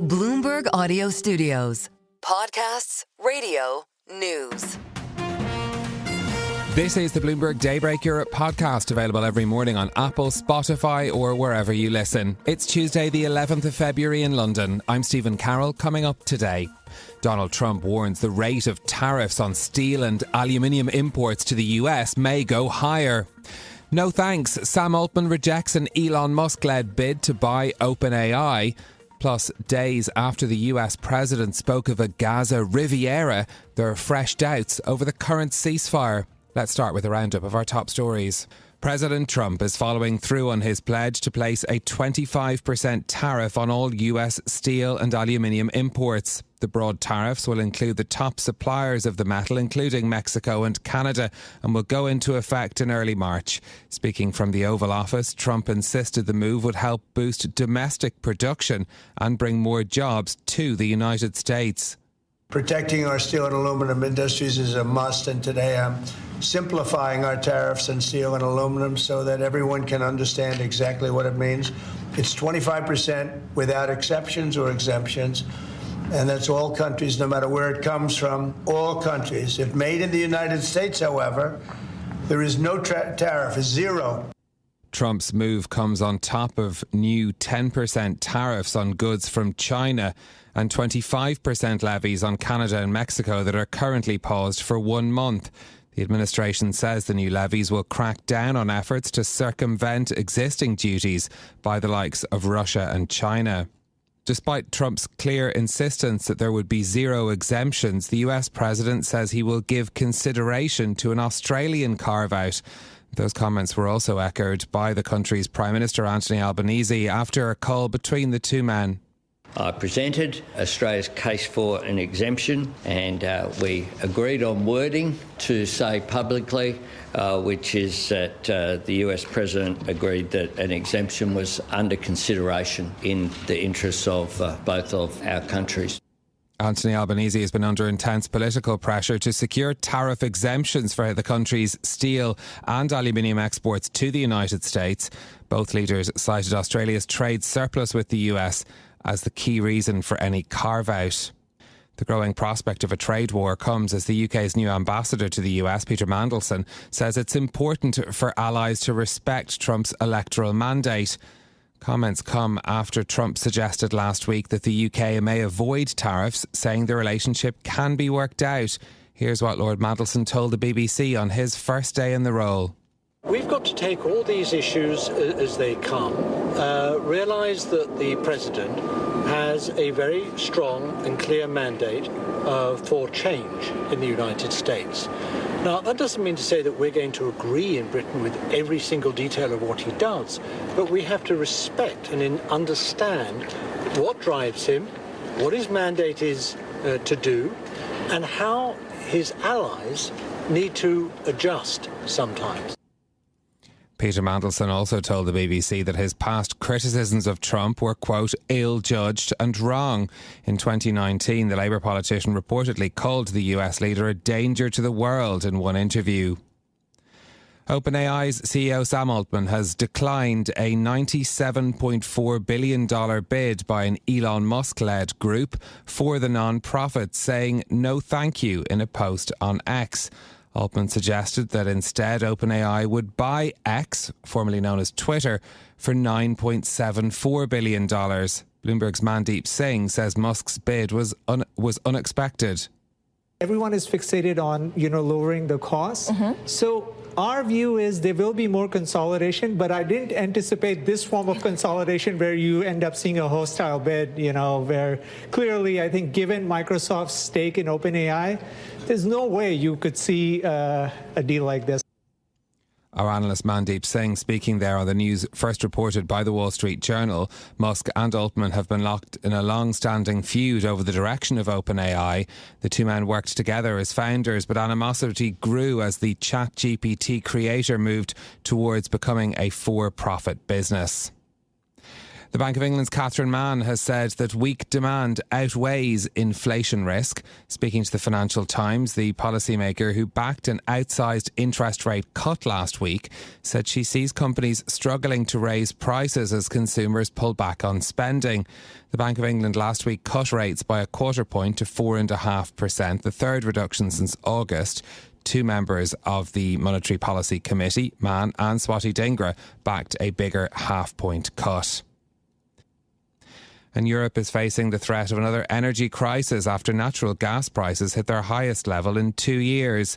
Bloomberg Audio Studios. Podcasts, radio, news. This is the Bloomberg Daybreak Europe podcast, available every morning on Apple, Spotify or wherever you listen. It's Tuesday the 11th of February in London. I'm Stephen Carroll. Coming up today, Donald Trump warns the rate of tariffs on steel and aluminium imports to the US may go higher. No thanks. Sam Altman rejects an Elon Musk-led bid to buy OpenAI. Plus, days after the US president spoke of a Gaza Riviera, there are fresh doubts over the current ceasefire. Let's start with a roundup of our top stories. President Trump is following through on his pledge to place a 25% tariff on all US steel and aluminium imports. The broad tariffs will include the top suppliers of the metal, including Mexico and Canada, and will go into effect in early March. Speaking from the Oval Office, Trump insisted the move would help boost domestic production and bring more jobs to the United States. Protecting our steel and aluminum industries is a must, and today I'm simplifying our tariffs on steel and aluminum so that everyone can understand exactly what it means. It's 25% without exceptions or exemptions, and that's all countries, no matter where it comes from, all countries. If made in the United States, however, there is no tariff, it's zero. Trump's move comes on top of new 10% tariffs on goods from China and 25% levies on Canada and Mexico that are currently paused for 1 month. The administration says the new levies will crack down on efforts to circumvent existing duties by the likes of Russia and China. Despite Trump's clear insistence that there would be zero exemptions, the US president says he will give consideration to an Australian carve-out. Those comments were also echoed by the country's Prime Minister Anthony Albanese after a call between the two men. I presented Australia's case for an exemption, and we agreed on wording to say publicly, which is that the US President agreed that an exemption was under consideration in the interests of both of our countries. Anthony Albanese has been under intense political pressure to secure tariff exemptions for the country's steel and aluminium exports to the United States. Both leaders cited Australia's trade surplus with the US as the key reason for any carve-out. The growing prospect of a trade war comes as the UK's new ambassador to the US, Peter Mandelson, says it's important for allies to respect Trump's electoral mandate. Comments come after Trump suggested last week that the UK may avoid tariffs, saying the relationship can be worked out. Here's what Lord Mandelson told the BBC on his first day in the role. We've got to take all these issues as they come, realise that the President has a very strong and clear mandate for change in the United States. Now, that doesn't mean to say that we're going to agree in Britain with every single detail of what he does, but we have to respect and understand what drives him, what his mandate is to do, and how his allies need to adjust sometimes. Peter Mandelson also told the BBC that his past criticisms of Trump were, quote, ill-judged and wrong. In 2019, the Labour politician reportedly called the US leader a danger to the world in one interview. OpenAI's CEO Sam Altman has declined a $97.4 billion bid by an Elon Musk-led group for the non-profit, saying no thank you in a post on X. Altman suggested that instead OpenAI would buy X, formerly known as Twitter, for $9.74 billion. Bloomberg's Mandeep Singh says Musk's bid was unexpected. Everyone is fixated on, lowering the costs. So our view is there will be more consolidation, but I didn't anticipate this form of consolidation where you end up seeing a hostile bid, where clearly I think given Microsoft's stake in OpenAI, there's no way you could see a deal like this. Our analyst Mandeep Singh speaking there on the news first reported by the Wall Street Journal. Musk and Altman have been locked in a long-standing feud over the direction of OpenAI. The two men worked together as founders, but animosity grew as the ChatGPT creator moved towards becoming a for-profit business. The Bank of England's Catherine Mann has said that weak demand outweighs inflation risk. Speaking to the Financial Times, the policymaker who backed an outsized interest rate cut last week said she sees companies struggling to raise prices as consumers pull back on spending. The Bank of England last week cut rates by a quarter point to 4.5%, the third reduction since August. Two members of the Monetary Policy Committee, Mann and Swati Dhingra, backed a bigger half-point cut. And Europe is facing the threat of another energy crisis after natural gas prices hit their highest level in 2 years.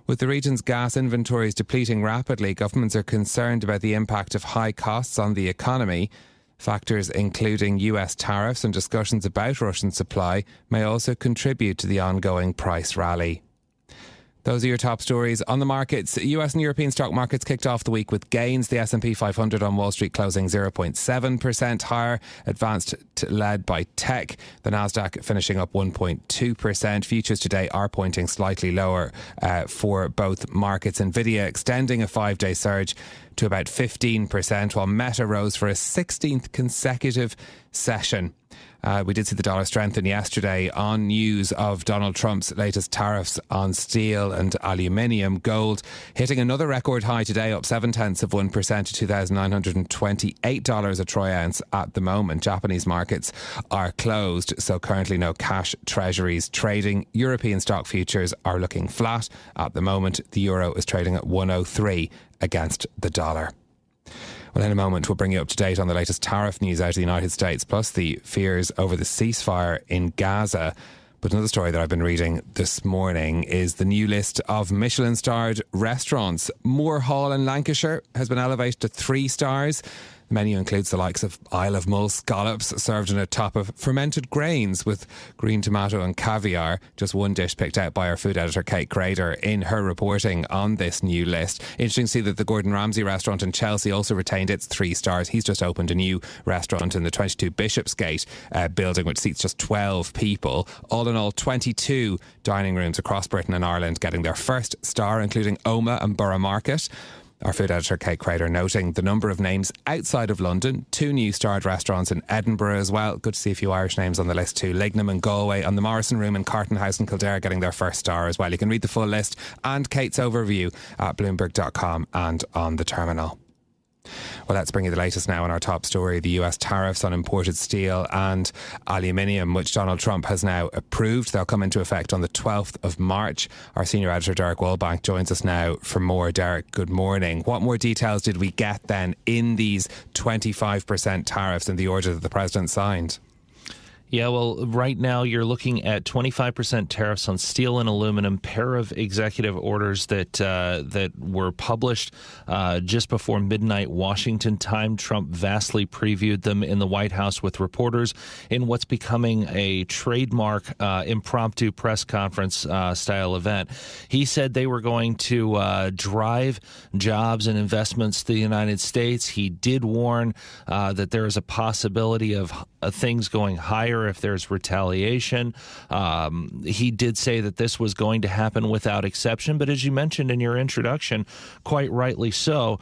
With the region's gas inventories depleting rapidly, governments are concerned about the impact of high costs on the economy. Factors including US tariffs and discussions about Russian supply may also contribute to the ongoing price rally. Those are your top stories on the markets. US and European stock markets kicked off the week with gains. The S&P 500 on Wall Street closing 0.7% higher, advanced led by tech. The Nasdaq finishing up 1.2%. Futures today are pointing slightly lower for both markets. Nvidia extending a 5-day surge to about 15%, while Meta rose for a 16th consecutive session. We did see the dollar strengthen yesterday on news of Donald Trump's latest tariffs on steel and aluminium. Gold hitting another record high today, up 0.7% to $2,928 a troy ounce at the moment. Japanese markets are closed, so currently no cash treasuries trading. European stock futures are looking flat at the moment. The euro is trading at 103 against the dollar. Well, in a moment, we'll bring you up to date on the latest tariff news out of the United States, plus the fears over the ceasefire in Gaza. But another story that I've been reading this morning is the new list of Michelin-starred restaurants. Moore Hall in Lancashire has been elevated to 3 stars. The menu includes the likes of Isle of Mull scallops served on a top of fermented grains with green tomato and caviar. Just one dish picked out by our food editor Kate Grader in her reporting on this new list. Interesting to see that the Gordon Ramsay restaurant in Chelsea also retained its 3 stars. He's just opened a new restaurant in the 22 Bishopsgate building, which seats just 12 people. All in all, 22 dining rooms across Britain and Ireland getting their first star, including Oma and Borough Market. Our food editor Kate Crader noting the number of names outside of London, 2 new starred restaurants in Edinburgh as well. Good to see a few Irish names on the list too. Lignum and Galway and the Morrison Room in Carton House and Kildare getting their first star as well. You can read the full list and Kate's overview at Bloomberg.com and on the terminal. Well, let's bring you the latest now on our top story, the US tariffs on imported steel and aluminium, which Donald Trump has now approved. They'll come into effect on the 12th of March. Our senior editor, Derek Wallbank, joins us now for more. Derek, good morning. What more details did we get then in these 25% tariffs in the order that the president signed? Yeah, well, right now you're looking at 25% tariffs on steel and aluminum, pair of executive orders that were published just before midnight Washington time. Trump vastly previewed them in the White House with reporters in what's becoming a trademark impromptu press conference style event. He said they were going to drive jobs and investments to the United States. He did warn that there is a possibility of things going higher if there's retaliation. He did say that this was going to happen without exception, but as you mentioned in your introduction, quite rightly so,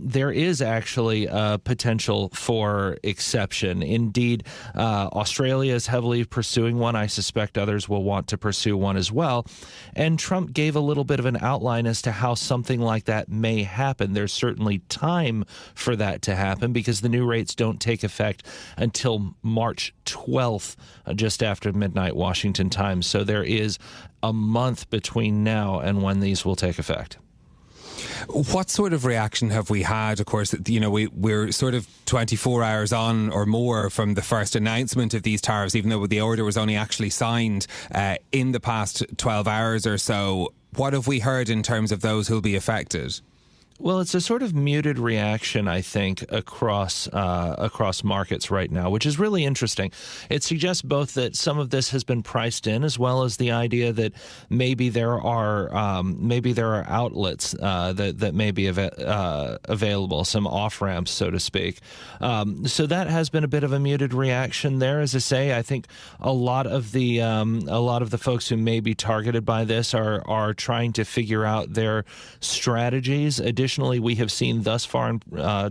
there is actually a potential for exception. Indeed, Australia is heavily pursuing one. I suspect others will want to pursue one as well. And Trump gave a little bit of an outline as to how something like that may happen. There's certainly time for that to happen because the new rates don't take effect until March 12th, just after midnight Washington time. So there is a month between now and when these will take effect. What sort of reaction have we had? Of course, you know, we're sort of 24 hours on or more from the first announcement of these tariffs, even though the order was only actually signed in the past 12 hours or so. What have we heard in terms of those who'll be affected? Well, it's a sort of muted reaction, I think, across markets right now, which is really interesting. It suggests both that some of this has been priced in, as well as the idea that maybe there are outlets that may be available, some off ramps, so to speak. So that has been a bit of a muted reaction there. As I say, I think a lot of the folks who may be targeted by this are trying to figure out their strategies. Additionally, traditionally we have seen thus far in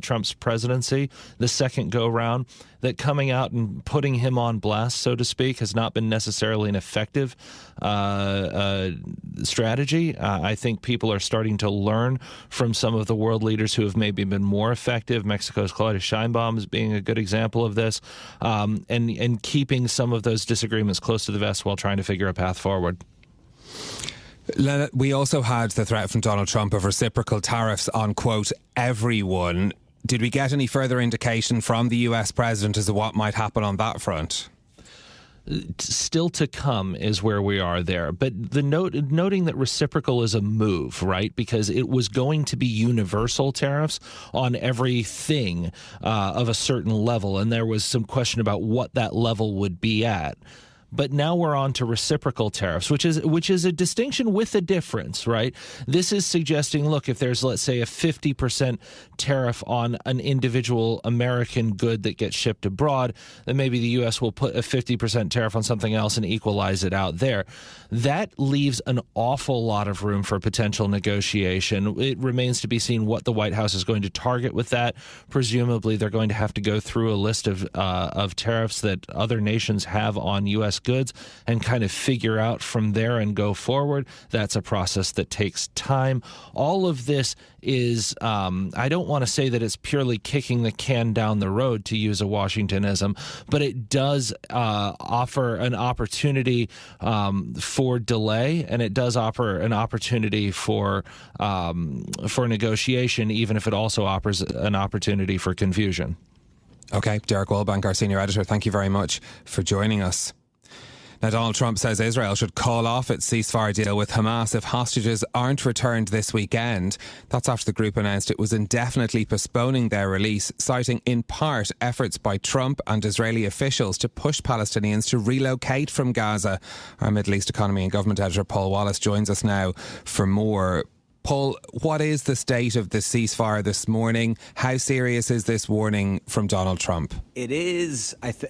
Trump's presidency, the second go-round, that coming out and putting him on blast, so to speak, has not been necessarily an effective strategy. I think people are starting to learn from some of the world leaders who have maybe been more effective. Mexico's Claudia Sheinbaum is being a good example of this, and keeping some of those disagreements close to the vest while trying to figure a path forward. We also had the threat from Donald Trump of reciprocal tariffs on, quote, everyone. Did we get any further indication from the US president as to what might happen on that front? Still to come is where we are there. But the noting that reciprocal is a move, right? Because it was going to be universal tariffs on everything of a certain level. And there was some question about what that level would be at. But now we're on to reciprocal tariffs, which is a distinction with a difference, right? This is suggesting, look, if there's, let's say, a 50% tariff on an individual American good that gets shipped abroad, then maybe the U.S. will put a 50% tariff on something else and equalize it out there. That leaves an awful lot of room for potential negotiation. It remains to be seen what the White House is going to target with that. Presumably, they're going to have to go through a list of tariffs that other nations have on U.S. goods and kind of figure out from there and go forward. That's a process that takes time. All of this is, I don't want to say that it's purely kicking the can down the road, to use a Washingtonism, but it does offer an opportunity for delay, and it does offer an opportunity for negotiation, even if it also offers an opportunity for confusion. Okay, Derek Walbank, our senior editor, thank you very much for joining us. Now, Donald Trump says Israel should call off its ceasefire deal with Hamas if hostages aren't returned this weekend. That's after the group announced it was indefinitely postponing their release, citing in part efforts by Trump and Israeli officials to push Palestinians to relocate from Gaza. Our Middle East economy and government editor Paul Wallace joins us now for more. Paul, what is the state of the ceasefire this morning? How serious is this warning from Donald Trump? It is at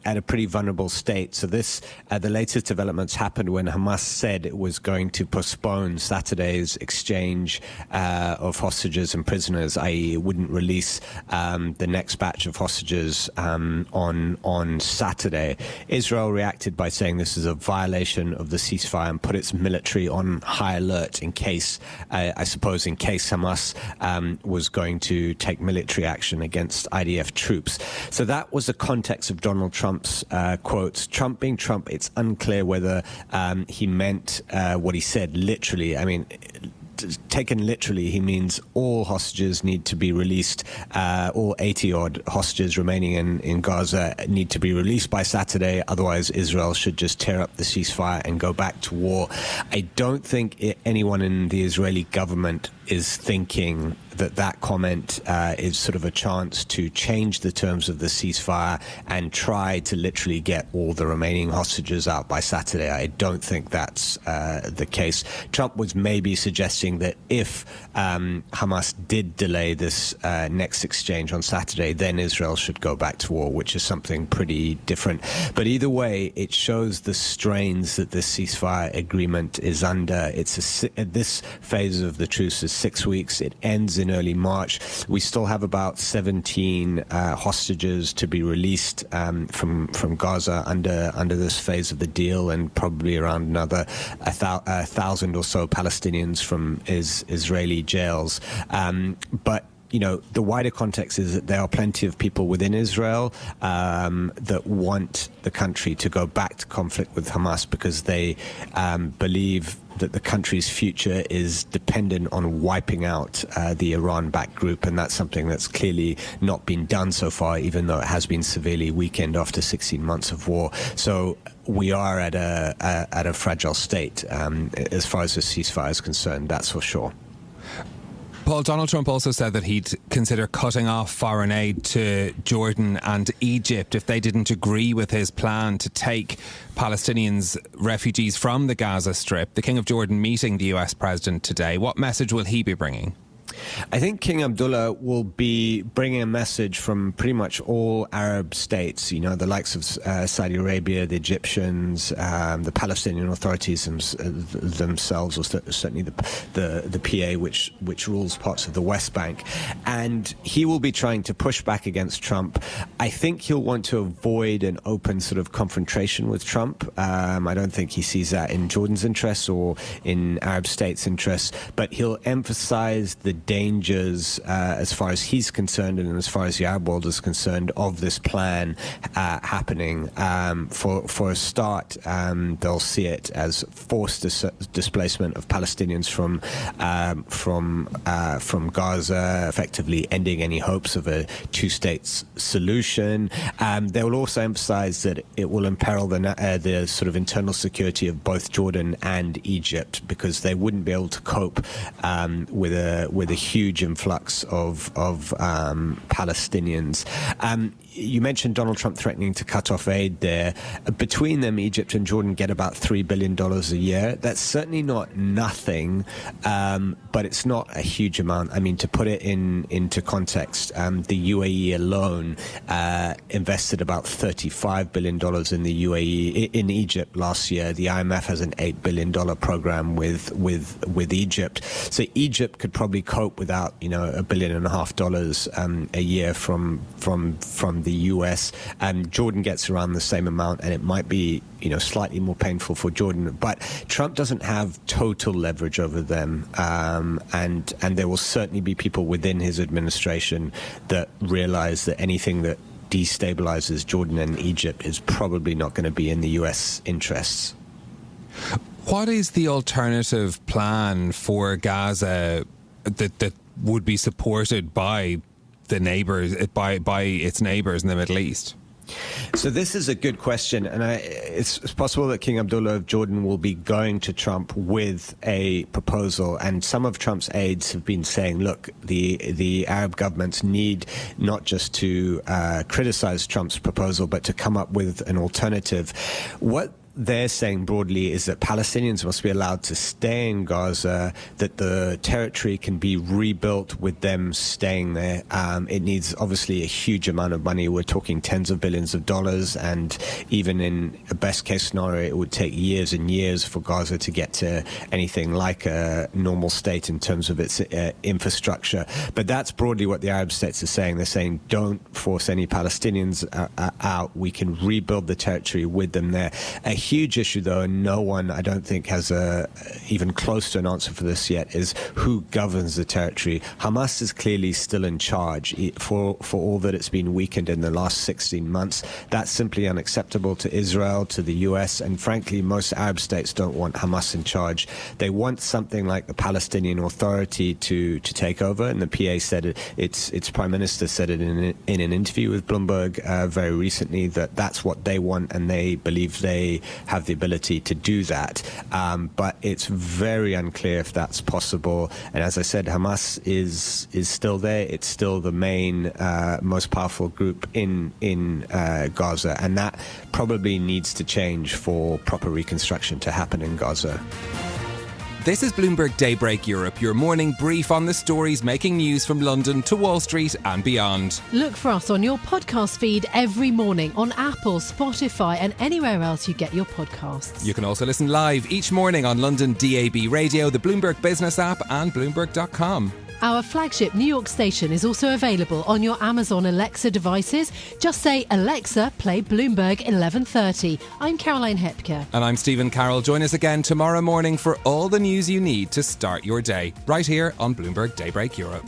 a pretty vulnerable state. So the latest developments happened when Hamas said it was going to postpone Saturday's exchange of hostages and prisoners, i.e. it wouldn't release the next batch of hostages on Saturday. Israel reacted by saying this is a violation of the ceasefire and put its military on high alert in case Hamas was going to take military action against IDF troops. So that was the context of Donald Trump's quotes. Trump being Trump, it's unclear whether he meant what he said literally. I mean, taken literally, he means all hostages need to be released, all 80-odd hostages remaining in Gaza need to be released by Saturday, otherwise Israel should just tear up the ceasefire and go back to war. I don't think anyone in the Israeli government is thinking that comment is sort of a chance to change the terms of the ceasefire and try to literally get all the remaining hostages out by Saturday. I don't think that's the case. Trump was maybe suggesting that if Hamas did delay this next exchange on Saturday, then Israel should go back to war, which is something pretty different. But either way, it shows the strains that this ceasefire agreement is under. This phase of the truce is 6 weeks. It ends in early March. We still have about 17 hostages to be released from Gaza under this phase of the deal, and probably around another 1,000 or so Palestinians from Israeli jails. But the wider context is that there are plenty of people within Israel that want the country to go back to conflict with Hamas because they believe that the country's future is dependent on wiping out the Iran-backed group, and that's something that's clearly not been done so far, even though it has been severely weakened after 16 months of war. So we are at a fragile state as far as the ceasefire is concerned, that's for sure. Paul, Donald Trump also said that he'd consider cutting off foreign aid to Jordan and Egypt if they didn't agree with his plan to take Palestinians, refugees from the Gaza Strip. The King of Jordan meeting the US president today. What message will he be bringing? I think King Abdullah will be bringing a message from pretty much all Arab states, the likes of Saudi Arabia, the Egyptians, the Palestinian authorities themselves, or certainly the PA, which rules parts of the West Bank. And he will be trying to push back against Trump. I think he'll want to avoid an open sort of confrontation with Trump. I don't think he sees that in Jordan's interests or in Arab states' interests, but he'll emphasize the dangers as far as he's concerned and as far as the Arab world is concerned of this plan happening. For a start, they'll see it as forced displacement of Palestinians from Gaza, effectively ending any hopes of a two-state solution. They will also emphasize that it will imperil the sort of internal security of both Jordan and Egypt, because they wouldn't be able to cope with a huge influx of Palestinians. You mentioned Donald Trump threatening to cut off aid there. Between them, Egypt and Jordan get about $3 billion a year. That's certainly not nothing, but it's not a huge amount. I mean, to put it into context, the UAE alone invested about $35 billion in the UAE, in Egypt last year. The IMF has an $8 billion program with Egypt. So Egypt could probably cope without, $1.5 billion a year from the US, and Jordan gets around the same amount, and it might be slightly more painful for Jordan, but Trump doesn't have total leverage over them, and there will certainly be people within his administration that realize that anything that destabilizes Jordan and Egypt is probably not going to be in the US interests. What is the alternative plan for Gaza that would be supported by the neighbors, by its neighbors in the Middle East? So this is a good question, and it's possible that King Abdullah of Jordan will be going to Trump with a proposal, and some of Trump's aides have been saying, look, the Arab governments need not just to criticize Trump's proposal, but to come up with an alternative. What they're saying broadly is that Palestinians must be allowed to stay in Gaza, that the territory can be rebuilt with them staying there. It needs obviously a huge amount of money. We're talking tens of billions of dollars, and even in a best case scenario, it would take years and years for Gaza to get to anything like a normal state in terms of its infrastructure. But that's broadly what the Arab states are saying. They're saying, don't force any Palestinians out. We can rebuild the territory with them there. A huge issue, though, and no one, I don't think, has even close to an answer for this yet, is who governs the territory. Hamas is clearly still in charge for all that it's been weakened in the last 16 months. That's simply unacceptable to Israel, to the US, and frankly, most Arab states don't want Hamas in charge. They want something like the Palestinian Authority to take over, and the PA said it, its Prime Minister said it in an interview with Bloomberg very recently, that that's what they want, and they believe they have the ability to do that. But it's very unclear if that's possible. And as I said, Hamas is still there. It's still the main, most powerful group in Gaza. And that probably needs to change for proper reconstruction to happen in Gaza. This is Bloomberg Daybreak Europe, your morning brief on the stories making news from London to Wall Street and beyond. Look for us on your podcast feed every morning on Apple, Spotify and anywhere else you get your podcasts. You can also listen live each morning on London DAB Radio, the Bloomberg Business app and Bloomberg.com. Our flagship New York station is also available on your Amazon Alexa devices. Just say, Alexa, play Bloomberg 1130. I'm Caroline Hepker. And I'm Stephen Carroll. Join us again tomorrow morning for all the news you need to start your day, right here on Bloomberg Daybreak Europe.